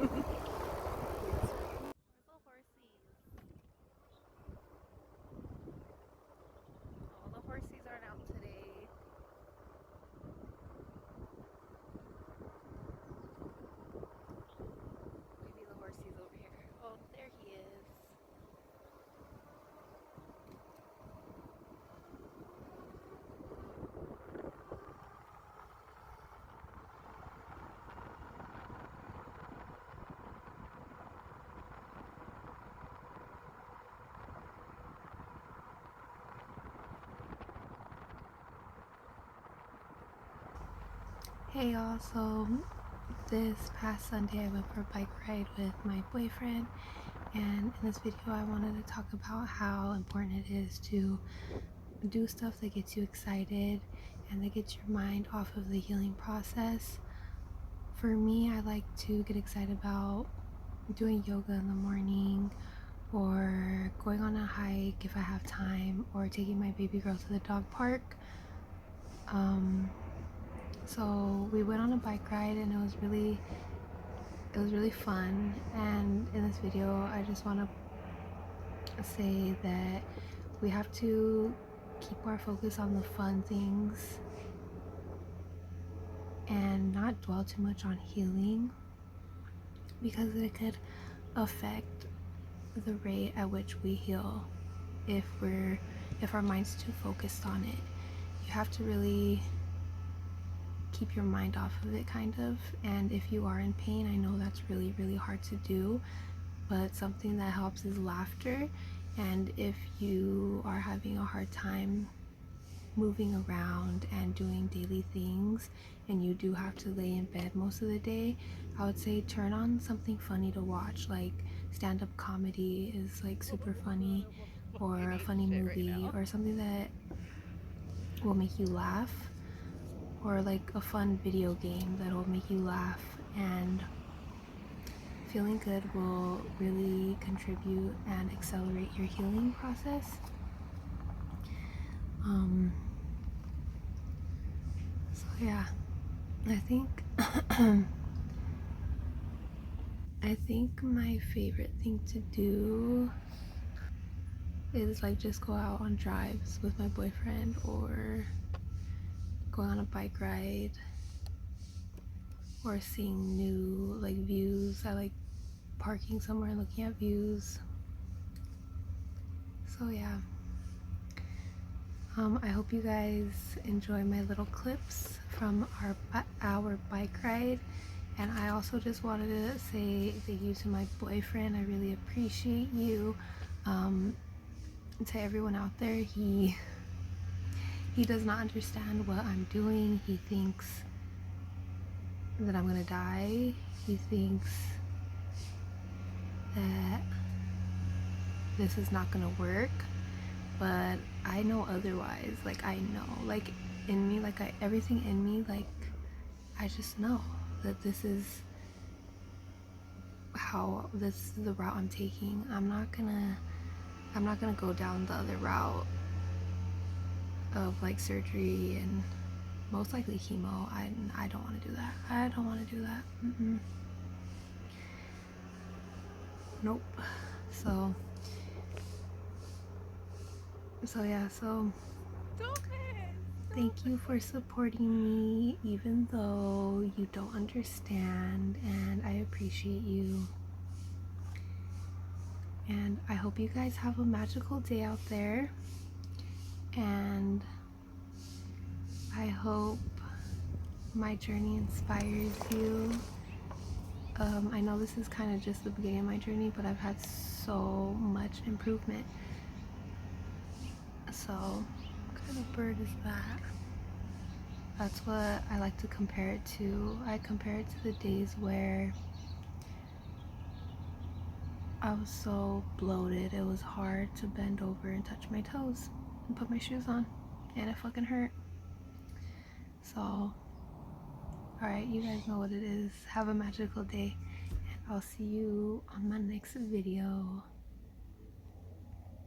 All the horsies aren't out today. Maybe the horsey's over here. Oh, there he is. Hey y'all, so this past Sunday I went for a bike ride with my boyfriend, and in this video I wanted to talk about how important it is to do stuff that gets you excited and that gets your mind off of the healing process. For me, I like to get excited about doing yoga in the morning, or going on a hike if I have time, or taking my baby girl to the dog park. So we went on a bike ride and it was really fun. And in this video I just want to say that we have to keep our focus on the fun things and not dwell too much on healing, because it could affect the rate at which we heal if our mind's too focused on it. You have to really keep your mind off of it, kind of. And if you are in pain, I know that's really hard to do, but something that helps is laughter. And if you are having a hard time moving around and doing daily things and you do have to lay in bed most of the day, I would say turn on something funny to watch. Like stand-up comedy is like super funny, or a funny movie, or something that will make you laugh, or like a fun video game that will make you laugh. And feeling good will really contribute and accelerate your healing process. So yeah, I think I think my favorite thing to do is like just go out on drives with my boyfriend, or go on a bike ride, or seeing new like views. I like parking somewhere and looking at views. So yeah, I hope you guys enjoy my little clips from our bike ride. And I also just wanted to say thank you to my boyfriend. I really appreciate you. To everyone out there, he does not understand what I'm doing. He thinks that I'm gonna die. He thinks that this is not gonna work, but I know otherwise. Like I know, like in me, like everything in me, like I just know that this is the route I'm taking. I'm not gonna go down the other route of like surgery and most likely chemo. I don't want to do that. I don't want to do that. Nope. So yeah, so thank you for supporting me even though you don't understand, and I appreciate you. And I hope you guys have a magical day out there, and I hope my journey inspires you. I know this is kind of just the beginning of my journey, but I've had so much improvement. So what kind of bird is that? That's what I like to compare it to. I compare it to the days where I was so bloated it was hard to bend over and touch my toes and put my shoes on, and it fucking hurt. So alright, you guys know what it is. Have a magical day, and I'll see you on my next video.